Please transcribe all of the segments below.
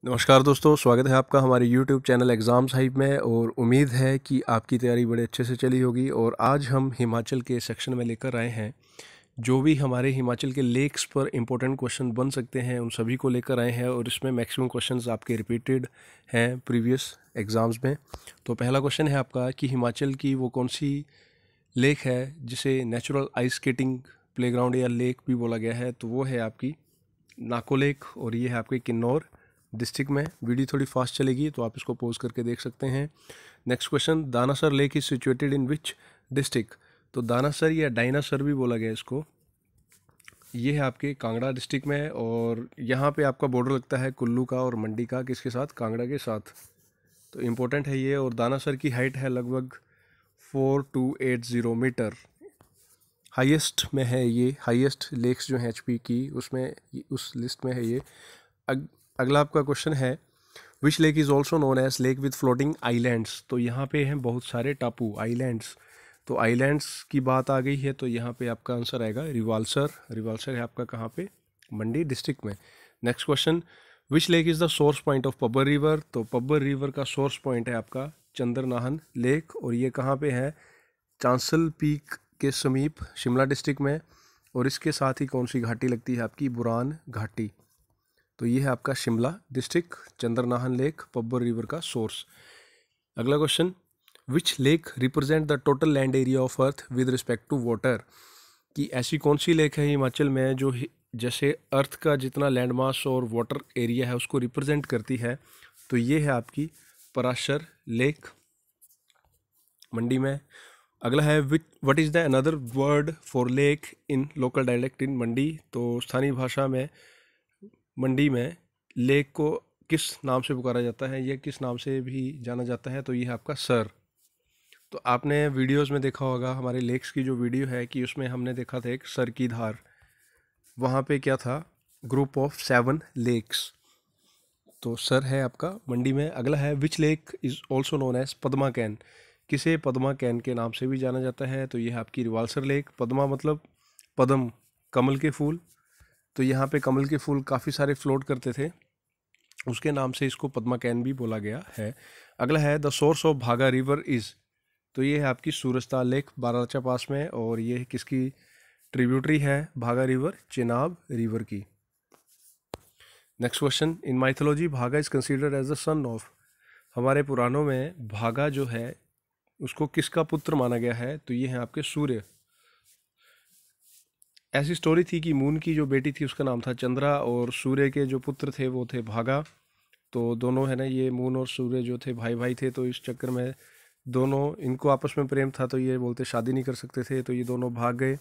नमस्कार दोस्तों, स्वागत है आपका हमारे YouTube चैनल एग्ज़ाम्स हाइप में। और उम्मीद है कि आपकी तैयारी बड़े अच्छे से चली होगी। और आज हम हिमाचल के सेक्शन में लेकर आए हैं जो भी हमारे हिमाचल के लेक्स पर इम्पोर्टेंट क्वेश्चन बन सकते हैं, उन सभी को लेकर आए हैं। और इसमें मैक्सिमम क्वेश्चंस आपके रिपीटेड हैं प्रीवियस एग्ज़ाम्स में। तो पहला क्वेश्चन है आपका कि हिमाचल की वो कौन सी लेक है जिसे नेचुरल आइस स्केटिंग प्लेग्राउंड या लेक भी बोला गया है। तो वो है आपकी नाको लेक, और ये है आपके किन्नौर डिस्ट्रिक्ट में। वीडियो थोड़ी फास्ट चलेगी तो आप इसको पॉज करके देख सकते हैं। Next question, Danasar lake is situated in which district. तो दानासर या डायनासर भी बोला गया इसको, ये है आपके कांगड़ा डिस्ट्रिक्ट में। और यहाँ पे आपका बॉर्डर लगता है कुल्लू का और मंडी का, किसके साथ, कांगड़ा के साथ। तो इम्पोर्टेंट है ये। और दानासर की हाइट है लगभग 4280 मीटर, हाईएस्ट में है ये। हाईएस्ट लेक्स जो हैं एचपी की उसमें, उस लिस्ट में है ये। अगला आपका क्वेश्चन है, which lake is also known as lake with floating islands. तो यहाँ पे हैं बहुत सारे टापू, आइलैंड्स। तो आइलैंड्स की बात आ गई है तो यहाँ पे आपका आंसर आएगा रिवाल्सर। रिवाल्सर है आपका कहाँ पे, मंडी डिस्ट्रिक्ट में। Next question, which lake is the source point of Pabbar river. तो पब्बर रिवर का सोर्स पॉइंट है आपका चंद्रनाहन लेक, और ये कहाँ पे है, चांसल पीक के समीप, शिमला डिस्ट्रिक्ट में। और इसके साथ ही कौन सी घाटी लगती है आपकी, बुरान घाटी। तो ये है आपका Shimla district, Chandranahan lake, Pabbar river का सोर्स। अगला question, which lake represent the total land area of earth with respect to water. कि ऐसी कौन सी लेक है हिमाचल में जो जैसे अर्थ का जितना लैंड मास और वाटर एरिया है उसको रिप्रेजेंट करती है। तो ये है आपकी पराशर लेक, मंडी में। अगला है, which what is the another word for lake in local dialect in Mandi. तो स्थानीय भाषा में मंडी में लेक को किस नाम से पुकारा जाता है, या किस नाम से भी जाना जाता है। तो ये है आपका सर। तो आपने वीडियोस में देखा होगा हमारे लेक्स की जो वीडियो है कि उसमें हमने देखा था एक सर की धार, वहाँ पे क्या था, ग्रुप ऑफ 7 लेक्स। तो सर है आपका मंडी में। अगला है, which lake is also known as Padma कैन। किसे पद्मा कैन के नाम से भी जाना जाता है। तो ये है आपकी रिवाल्सर लेक। पद्मा मतलब पद्म, कमल के फूल। तो यहाँ पे कमल के फूल काफ़ी सारे फ्लोट करते थे, उसके नाम से इसको पद्मा कैन भी बोला गया है। अगला है, द सोर्स ऑफ भागा रिवर इज़। तो ये है आपकी सूरजताल लेक, बाराचा पास में। और ये किसकी ट्रिब्यूटरी है, भागा रिवर, चेनाब रिवर की। Next question, in mythology Bhaga is considered as the son of. हमारे पुराणों में भागा जो है उसको किसका पुत्र माना गया है। तो ये है आपके सूर्य। ऐसी स्टोरी थी कि मून की जो बेटी थी उसका नाम था चंद्रा, और सूर्य के जो पुत्र थे वो थे भागा। तो दोनों है ना, ये मून और सूर्य जो थे भाई भाई थे। तो इस चक्कर में दोनों, इनको आपस में प्रेम था तो ये बोलते शादी नहीं कर सकते थे, तो ये दोनों भाग गए।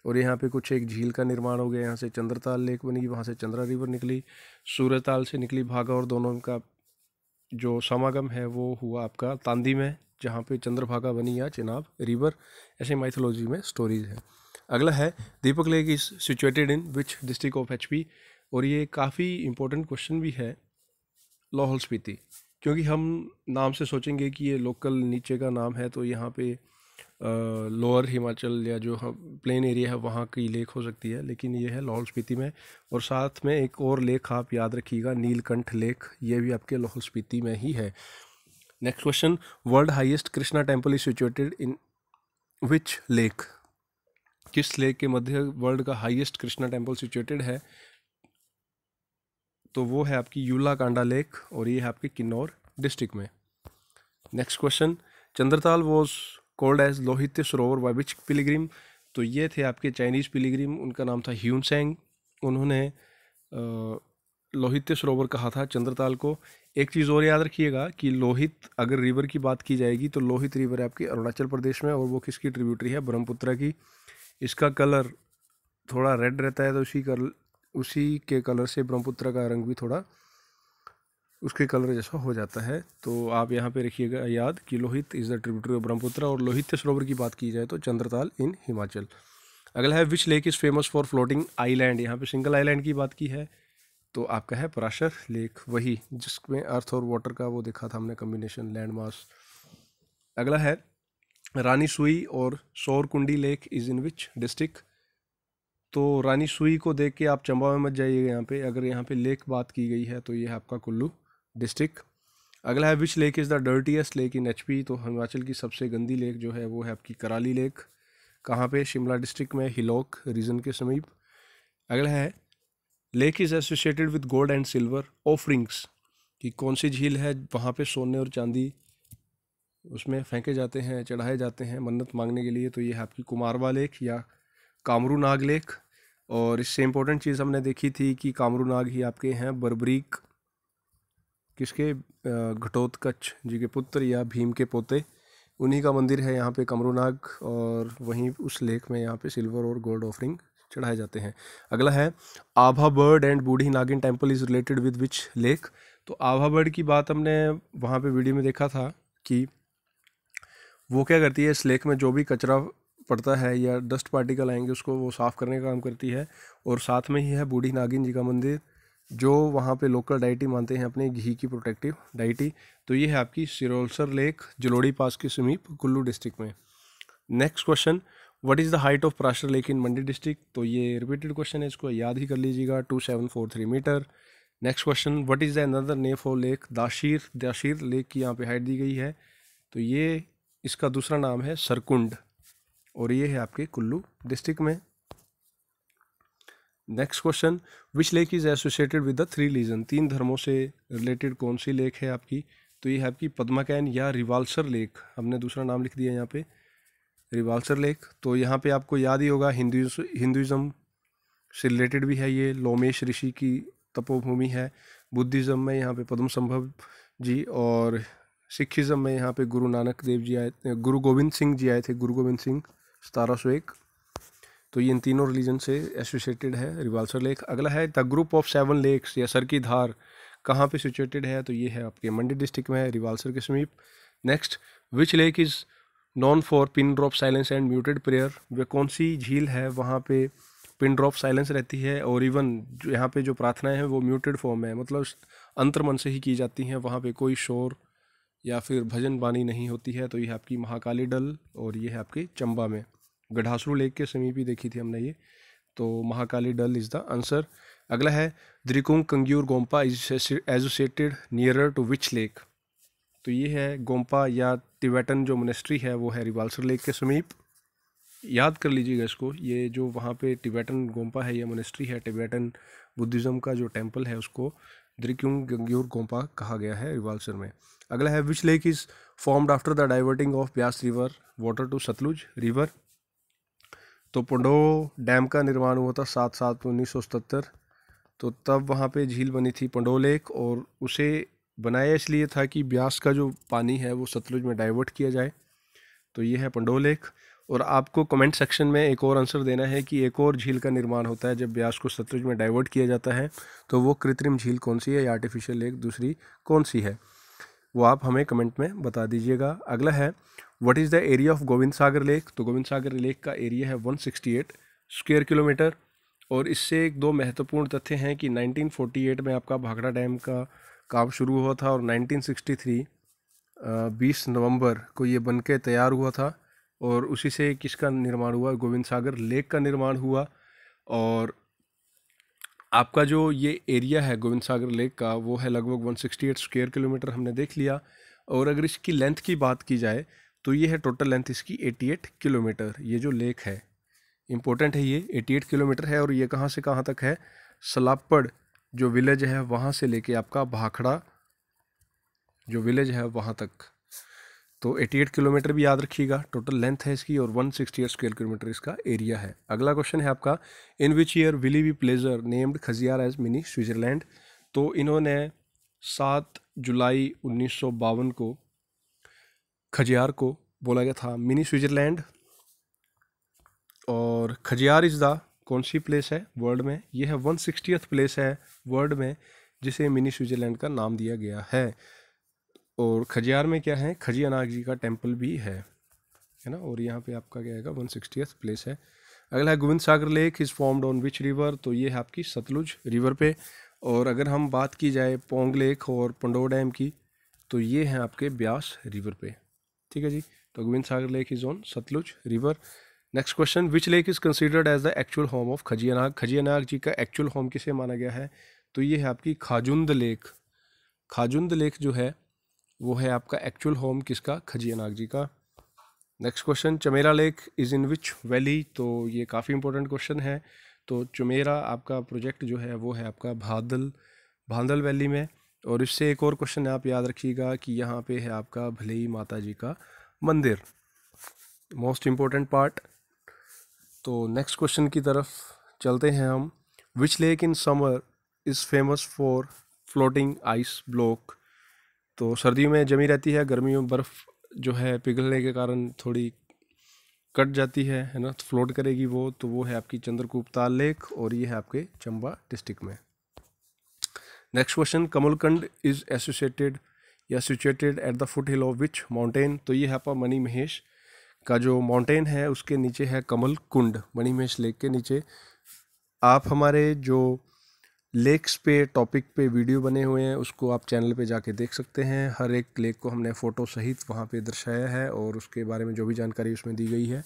और यहाँ पे कुछ एक झील का निर्माण हो गया, यहाँ से चंद्रताल लेक बनी, वहाँ से चंद्रा रिवर निकली, सूर्यताल से निकली भागा, और दोनों का जो समागम है वो हुआ आपका तांदी में, जहाँ पे चंद्रभागा बनी या चिनाब रिवर। ऐसे माइथोलॉजी में स्टोरीज है। अगला है, Deepak lake is situated in which district of HP. और ये काफ़ी इंपॉर्टेंट क्वेश्चन भी है, लाहौल स्पीति। क्योंकि हम नाम से सोचेंगे कि ये लोकल नीचे का नाम है, तो यहाँ पे लोअर हिमाचल या जो हम प्लेन एरिया है वहाँ की लेक हो सकती है, लेकिन ये है लाहौल स्पीति में। और साथ में एक और लेक आप याद रखिएगा, नीलकंठ लेक, ये भी आपके लाहौल स्पीति में ही है। Next question, world highest Krishna temple is situated in which lake. किस लेक के मध्य वर्ल्ड का हाईएस्ट कृष्णा टेम्पल सिचुएटेड है। तो वो है आपकी यूला कांडा लेक, और ये है आपके किन्नौर डिस्ट्रिक्ट में। Next question, Chandratal was called as Lohitya Sarovar by which Pilgrim. तो ये थे आपके चाइनीज़ पिलग्रिम, उनका नाम था ह्यूनसेंग। उन्होंने लोहित्य सरोवर कहा था चंद्रताल को। एक चीज़ और याद रखिएगा कि लोहित, अगर रिवर की बात की जाएगी तो लोहित रिवर है आपकी अरुणाचल प्रदेश में, और वो किसकी ट्रिब्यूटरी है, ब्रह्मपुत्र की। इसका कलर थोड़ा रेड रहता है, तो उसी के कलर से ब्रह्मपुत्र का रंग भी थोड़ा उसके कलर जैसा हो जाता है। तो आप यहाँ पे रखिएगा याद कि Lohit is the tributary of Brahmaputra. और लोहित्य सरोवर की बात की जाए तो चंद्रताल इन हिमाचल। अगला है, which lake is famous for floating island. यहाँ पे सिंगल आइलैंड की बात की है, तो आपका है पराशर लेक, वही जिसमें अर्थ और वाटर का वो देखा था हमने कम्बिनेशन, लैंड मास। अगला है, रानी सुई और Saurkundi lake is in which district. तो रानी सुई को देख के आप चंबा में मत जाइएगा। यहाँ पे अगर यहाँ पे लेक बात की गई है तो ये है आपका कुल्लू डिस्ट्रिक्ट। अगला है which lake is the dirtiest lake in HP. तो हिमाचल की सबसे गंदी लेक जो है वो है आपकी कराली लेक। कहाँ पे? शिमला डिस्ट्रिक्ट में, हिलोक रीजन के समीप। अगला है lake is associated with gold and silver offerings. कि कौन सी झील है वहाँ पे सोने और चांदी उसमें फेंके जाते हैं, चढ़ाए जाते हैं मन्नत मांगने के लिए। तो ये है आपकी कुमारवा लेक या कामरू नाग लेक। और इससे इम्पोर्टेंट चीज़ हमने देखी थी कि कामरू नाग ही आपके हैं बर्बरीक किसके? घटोत्कच जी के पुत्र या भीम के पोते, उन्हीं का मंदिर है यहाँ पे कामरूनाग। और वहीं उस लेक में यहाँ पे सिल्वर और गोल्ड ऑफरिंग चढ़ाए जाते हैं। अगला है आभा बर्ड एंड बूढ़ी नागिन temple is related with which lake. तो आभा बर्ड की बात हमने वहाँ पे वीडियो में देखा था कि वो क्या करती है, इस लेक में जो भी कचरा पड़ता है या डस्ट पार्टिकल आएंगे उसको वो साफ़ करने का काम करती है। और साथ में ही है बूढ़ी नागिन जी का मंदिर जो वहाँ पे लोकल डाइटी मानते हैं अपने घी की प्रोटेक्टिव डाइटी। तो ये है आपकी सिरोलसर लेक जलोड़ी पास के समीप कुल्लू डिस्ट्रिक्ट में। Next question, what is the height of Parashar lake in Mandi district. तो ये रिपीटेड क्वेश्चन है, इसको याद ही कर लीजिएगा, 2743 मीटर। Next question, what is the another name for lake Dashir. Dashir lake की यहाँ पे हाइट दी गई है, तो ये इसका दूसरा नाम है सरकुंड और ये है आपके कुल्लू डिस्ट्रिक्ट में। Next question, which lake is associated with the three region. तीन धर्मों से रिलेटेड कौन सी लेक है आपकी। तो ये है आपकी पद्माकैन या रिवाल्सर लेक, हमने दूसरा नाम लिख दिया यहाँ पे रिवाल्सर लेक। तो यहाँ पे आपको याद ही होगा हिंदुज़म से रिलेटेड भी है, ये लोमेश ऋषि की तपोभूमि है। बुद्धिज़्म में यहाँ पे पद्म संभव जी, और सिखिज़म में यहाँ पे गुरु नानक देव जी आए, गुरु गोविंद सिंह जी आए थे, गुरु गोविंद सिंह 1701। तो ये इन तीनों रिलीजन से एसोसिएटेड है रिवाल्सर लेक। अगला है द ग्रुप ऑफ 7 लेक्स या सर की धार कहाँ पे सिचुएटेड है। तो ये है आपके मंडी डिस्ट्रिक्ट में है, रिवाल्सर के समीप। Next, which lake is known for pin drop silence and muted prayer. वे कौन सी झील है वहाँ पे पिन ड्रॉप साइलेंस रहती है और इवन जो यहाँ पे जो प्रार्थनाएं हैं वो म्यूटेड फॉर्म में है, मतलब अंतर्मन से ही की जाती हैं, वहाँ पे कोई शोर या फिर भजन बानी नहीं होती है। तो ये है आपकी महाकाली डल और ये है आपके चंबा में, गढ़ासरू लेक के समीप ही देखी थी हमने ये। तो Mahakali Dal is the answer. अगला है Drikung Kangyur Gompa is associated nearer to which lake. तो ये है गोम्पा या तिबेटन जो मोनेस्ट्री है वो है रिवाल्सर लेक के समीप। याद कर लीजिएगा इसको, ये जो वहाँ पे तिबेटन गोम्पा है या मोनेस्ट्री है, तिबेटन बुद्धिज़्म का जो टेम्पल है उसको द्रिकुंग कंग्यूर गोम्पा कहा गया है रिवाल्सर में। अगला है which lake is formed after the diverting of Beas river water to Sutlej river. तो पंडो डैम का निर्माण हुआ था 7/7/1977। तो तब वहाँ पे झील बनी थी पंडो लेक और उसे बनाया इसलिए था कि ब्यास का जो पानी है वो सतलुज में डाइवर्ट किया जाए। तो ये है पंडो लेक। और आपको कमेंट सेक्शन में एक और आंसर देना है कि एक और झील का निर्माण होता है जब ब्यास को सतलुज में डाइवर्ट किया जाता है, तो वो कृत्रिम झील कौन सी है या आर्टिफिशियल लेक दूसरी कौन सी है, वो आप हमें कमेंट में बता दीजिएगा। अगला है what is the area of Govind Sagar lake. तो गोविंद सागर लेक का एरिया है 168 स्क्वायर किलोमीटर। और इससे एक दो महत्वपूर्ण तथ्य हैं कि 1948 में आपका भाखड़ा डैम का काम शुरू हुआ था और 1963 20 नवंबर को ये बन के तैयार हुआ था। और उसी से किसका निर्माण हुआ, गोविंद सागर लेक का निर्माण हुआ। और आपका जो ये एरिया है गोविंद सागर लेक का वो है लगभग 168 स्क्वायर किलोमीटर, हमने देख लिया। और अगर इसकी लेंथ की बात की जाए तो ये है टोटल लेंथ इसकी 88 किलोमीटर। ये जो लेक है इम्पोर्टेंट है, ये 88 किलोमीटर है। और ये कहाँ से कहाँ तक है, सलापड़ जो विलेज है वहाँ से लेके आपका भाखड़ा जो विलेज है वहाँ तक। तो 88 किलोमीटर भी याद रखिएगा टोटल लेंथ है इसकी और 168 स्क्वायर किलोमीटर इसका एरिया है। अगला क्वेश्चन है आपका, in which year Willy V Blazer named Khajjiar as mini Switzerland. तो इन्होंने 7 जुलाई 1952 को खजियार को बोला गया था मिनी स्विट्जरलैंड। और खजियार इज़ द कौन सी प्लेस है वर्ल्ड में, ये है 160th प्लेस है वर्ल्ड में जिसे मिनी स्विट्जरलैंड का नाम दिया गया है। और खजियार में क्या है, खजी अनाग जी का टेम्पल भी है ना। और यहाँ पे आपका क्या आएगा 160th प्लेस है। अगला है Gobind Sagar lake is formed on which river. तो ये है आपकी सतलुज रिवर पे। और अगर हम बात की जाए पोंग लेक और पंडो डैम की तो ये हैं आपके ब्यास रिवर पे, ठीक है जी। तो Gobind Sagar lake is on Sutlej river. Next question, which lake is considered as the actual home of Khajji Nag. Khajji Nag ji का एक्चुअल होम किसे माना गया है, तो ये है आपकी खाजुंद लेक। खाजुंद लेक जो है वो है आपका एक्चुअल होम किसका, खजिया नाग जी का। Next question, Chamera lake is in which valley. तो ये काफ़ी इंपॉर्टेंट क्वेश्चन है। तो चमेरा आपका प्रोजेक्ट जो है वो है आपका भांदल वैली में। और इससे एक और क्वेश्चन आप याद रखिएगा कि यहाँ पे है आपका भलेई माता जी का मंदिर, मोस्ट इम्पोर्टेंट पार्ट। तो नेक्स्ट क्वेश्चन की तरफ चलते हैं हम। Which lake in summer is famous for floating ice block. तो सर्दियों में जमी रहती है, गर्मियों में बर्फ़ जो है पिघलने के कारण थोड़ी कट जाती है ना, फ्लोट करेगी वो। तो वो है आपकी चंद्रकूप ताल लेक और ये है आपके चंबा डिस्ट्रिक्ट में। नेक्स्ट क्वेश्चन, कमलकंड इज एसोसिएटेड या situated at the foot hill of which mountain. तो ये है आपका मणि महेश का जो माउंटेन है उसके नीचे है कमल कुंड, मणि महेश लेक के नीचे। आप हमारे जो लेक्स पे टॉपिक पे वीडियो बने हुए हैं उसको आप चैनल पे जाके देख सकते हैं। हर एक लेक को हमने फ़ोटो सहित वहाँ पे दर्शाया है और उसके बारे में जो भी जानकारी उसमें दी गई है।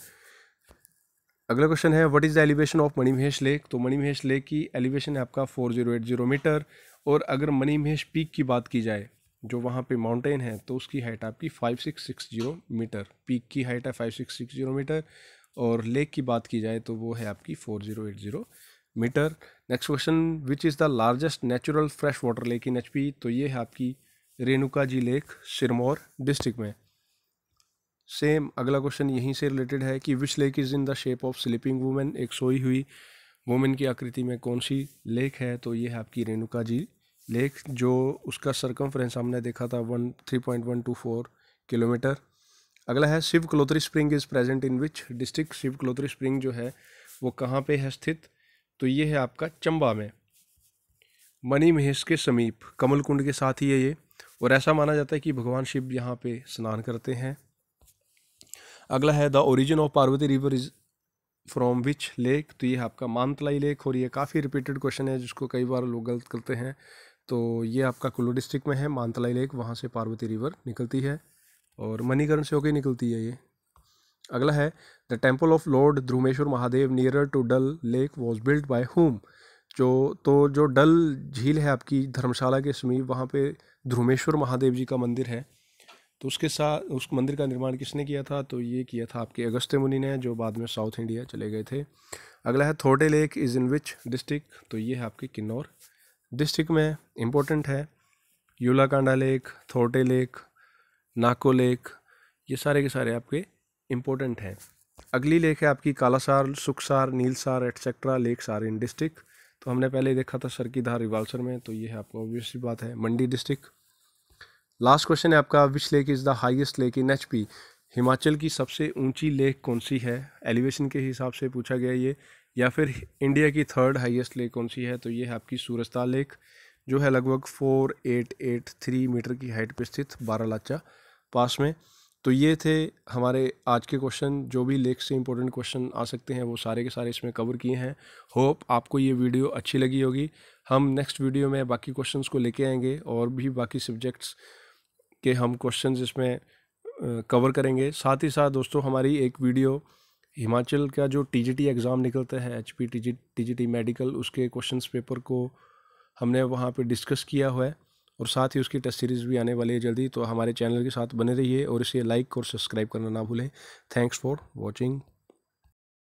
अगला क्वेश्चन है, what is the elevation of Mani Mahesh lake. तो मणि महेश लेक की एलिवेशन है आपका 4080 मीटर। और अगर मणि महेश पीक की बात की जाए जो वहाँ पे माउंटेन है तो उसकी हाइट आपकी 5660 मीटर, पीक की हाइट है 5660 मीटर। और लेक की बात की जाए तो वो है आपकी 4080 metre. Next question, which is the largest natural fresh water lake in HP। तो ये है आपकी रेणुका जी लेक, सिरमौर डिस्ट्रिक्ट में। सेम अगला क्वेश्चन यहीं से रिलेटेड है कि which lake is in the shape of sleeping women. एक सोई हुई वुमेन की आकृति में कौन सी लेक है, तो ये है आपकी रेणुका जी लेक, जो उसका सरकमफ्रेंस हमने देखा था 3.124 किलोमीटर। अगला है, Shiv Kalotri spring is present in which district. Shiv Kalotri spring जो है वो कहाँ पे है स्थित, तो ये है आपका चंबा में, मणि महेश के समीप, कमल कुंड के साथ ही है ये। और ऐसा माना जाता है कि भगवान शिव यहाँ पे स्नान करते हैं। अगला है, the origin of Parvati river is from which lake. तो ये आपका मानतलाई लेक। और ये काफ़ी रिपीटेड क्वेश्चन है जिसको कई बार लोग गलत करते हैं। तो ये आपका कुल्लू डिस्ट्रिक्ट में है मानतलाई लेक, वहाँ से पार्वती रिवर निकलती है और मणिकर्ण से होकर निकलती है ये। अगला है, the temple of lord Dhrumeshwar Mahadev nearer to Dal lake was built by whom. जो डल झील है आपकी धर्मशाला के समीप, वहाँ पे ध्रुमेश्वर महादेव जी का मंदिर है। तो उसके साथ उस मंदिर का निर्माण किसने किया था, तो ये किया था आपके अगस्त्य मुनि ने, जो बाद में साउथ इंडिया चले गए थे। अगला है, Thote lake is in which district. तो ये है आपके किन्नौर डिस्ट्रिक्ट में, इम्पोर्टेंट है। Yulakanda lake, Thote lake, Nako lake, ये सारे के सारे आपके इम्पोर्टेंट हैं। अगली लेक है आपकी Kalasar, Sukhsar, Neelsar etcetera lakes are in district. तो हमने पहले देखा था सर की धार रिवाल्सर में, तो ये है आपका ऑब्वियस सी बात है मंडी डिस्ट्रिक्ट। लास्ट क्वेश्चन है आपका, विच lake is the highest lake in HP। Himachal की सबसे ऊंची लेक कौन सी है, एलिवेशन के हिसाब से पूछा गया ये। या फिर इंडिया की थर्ड हाईएस्ट लेक कौन सी है, तो ये है आपकी सूरजताल लेक, जो है लगभग 4883 मीटर की हाइट पे स्थित बारालाचा पास में। तो ये थे हमारे आज के क्वेश्चन। जो भी लेक से इंपॉर्टेंट क्वेश्चन आ सकते हैं वो सारे के सारे इसमें कवर किए हैं। होप आपको ये वीडियो अच्छी लगी होगी। हम नेक्स्ट वीडियो में बाकी क्वेश्चंस को लेके आएंगे और भी बाकी सब्जेक्ट्स के हम क्वेश्चंस इसमें कवर करेंगे। साथ ही साथ दोस्तों, हमारी एक वीडियो हिमाचल का जो TGT एग्ज़ाम निकलता है, HP TGT मेडिकल, उसके क्वेश्चंस पेपर को हमने वहाँ पे डिस्कस किया हुआ है और साथ ही उसकी टेस्ट सीरीज़ भी आने वाली है जल्दी। तो हमारे चैनल के साथ बने रहिए और इसे लाइक और सब्सक्राइब करना ना भूलें। Thanks for watching.